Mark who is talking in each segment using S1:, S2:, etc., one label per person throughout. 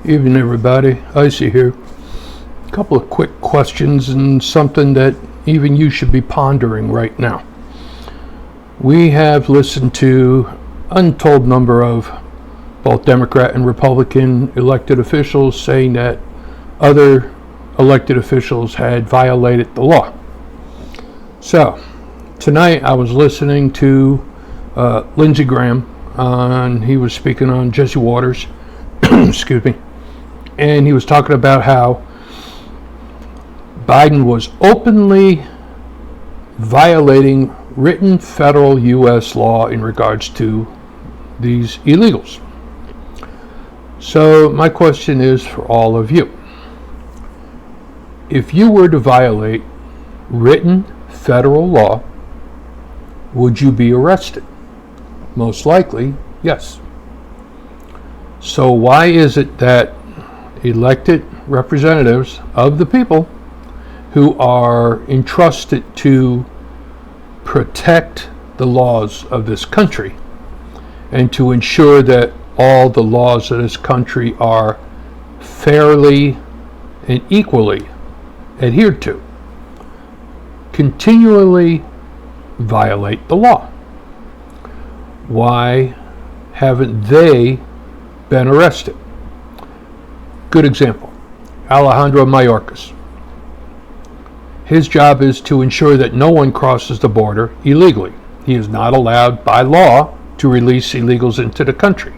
S1: Evening, everybody. Icy here. A couple of quick questions and something that even you should be pondering right now. We have listened to untold number of both Democrat and Republican elected officials saying that other elected officials had violated the law. So, tonight I was listening to Lindsey Graham, he was speaking on Jesse Waters, excuse me, and he was talking about how Biden was openly violating written federal U.S. law in regards to these illegals. So my question is for all of you. If you were to violate written federal law, would you be arrested? Most likely, yes. So why is it that elected representatives of the people who are entrusted to protect the laws of this country and to ensure that all the laws of this country are fairly and equally adhered to, continually violate the law? Why haven't they been arrested? Good example, Alejandro Mayorkas. His job is to ensure that no one crosses the border illegally. He is not allowed by law to release illegals into the country.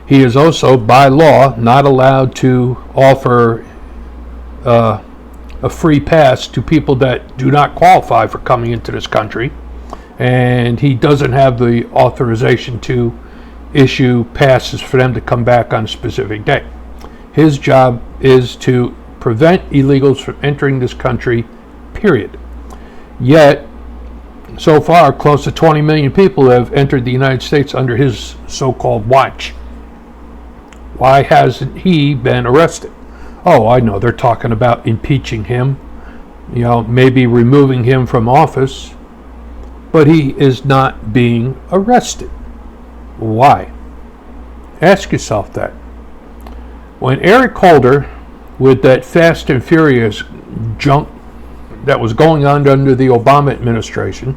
S1: He is also by law not allowed to offer a free pass to people that do not qualify for coming into this country, and he doesn't have the authorization to issue passes for them to come back on a specific day. His job is to prevent illegals from entering this country, period. Yet, so far, close to 20 million people have entered the United States under his so-called watch. Why hasn't he been arrested? Oh, I know, they're talking about impeaching him, maybe removing him from office, but he is not being arrested. Why? Ask yourself that. When Eric Holder, with that Fast and Furious junk that was going on under the Obama administration,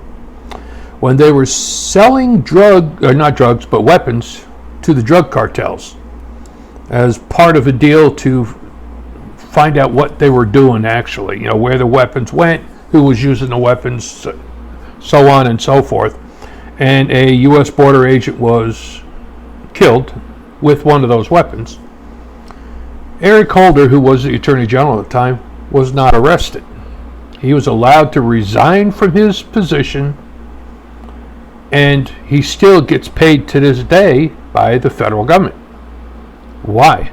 S1: when they were selling weapons to the drug cartels as part of a deal to find out what they were doing actually, where the weapons went, who was using the weapons, so on and so forth. And a U.S. border agent was killed with one of those weapons. Eric Holder, who was the Attorney General at the time, was not arrested. He was allowed to resign from his position, and he still gets paid to this day by the federal government. Why?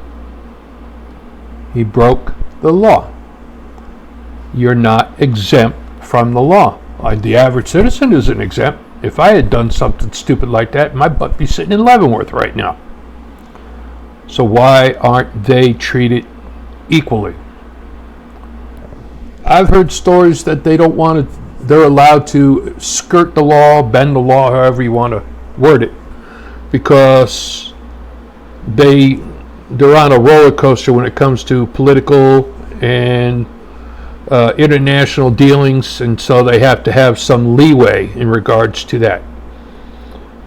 S1: He broke the law. You're not exempt from the law. The average citizen isn't exempt. If I had done something stupid like that, my butt would be sitting in Leavenworth right now. So why aren't they treated equally? I've heard stories that they're allowed to skirt the law, bend the law, however you want to word it, because they're on a roller coaster when it comes to political and international dealings, and so they have to have some leeway in regards to that.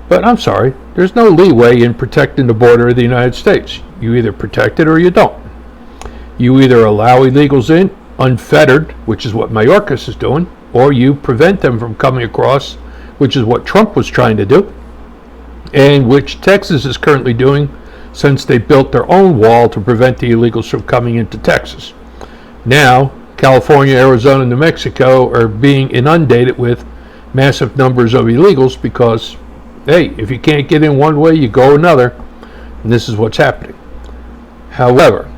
S1: But I'm sorry, there's no leeway in protecting the border of the United States. You either protect it or you don't. You either allow illegals in unfettered, which is what Mayorkas is doing, or you prevent them from coming across, which is what Trump was trying to do, and which Texas is currently doing since they built their own wall to prevent the illegals from coming into Texas. Now, California, Arizona, and New Mexico are being inundated with massive numbers of illegals because, hey, if you can't get in one way, you go another, and this is what's happening. However,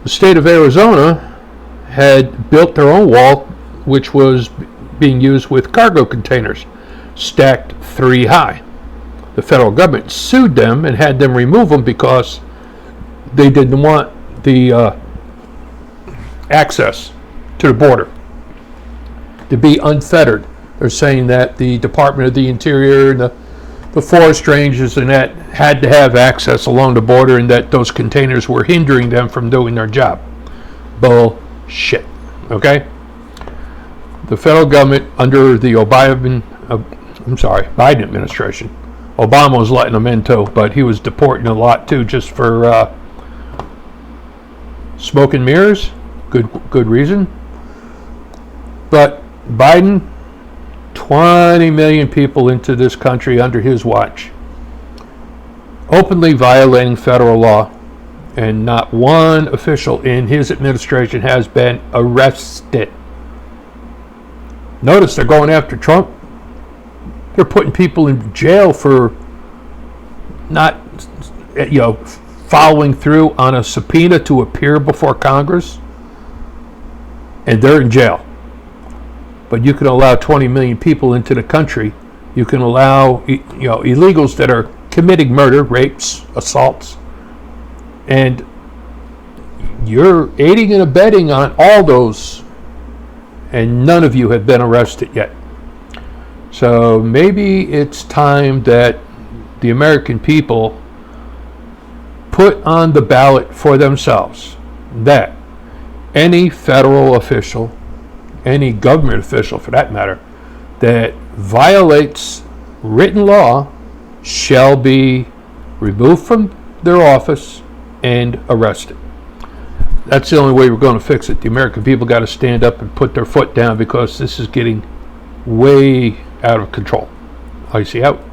S1: the state of Arizona had built their own wall, which was being used with cargo containers, stacked 3 high. The federal government sued them and had them remove them because they didn't want the access to the border to be unfettered. They're saying that the Department of the Interior and the the forest rangers and that had to have access along the border, and that those containers were hindering them from doing their job. Bullshit. Okay? The federal government under the Biden administration, Obama was letting them in too, but he was deporting a lot too, just for smoke and mirrors. Good reason. But Biden, 20 million people into this country under his watch, openly violating federal law, and not one official in his administration has been arrested. Notice they're going after Trump. They're putting people in jail for not, following through on a subpoena to appear before Congress, and they're in jail. But you can allow 20 million people into the country. You can allow, illegals that are committing murder, rapes, assaults, and you're aiding and abetting on all those, and none of you have been arrested yet. So maybe it's time that the American people put on the ballot for themselves that any federal official, any government official for that matter, that violates written law shall be removed from their office and arrested. That's the only way we're going to fix it. The American people got to stand up and put their foot down, because this is getting way out of control. IC out.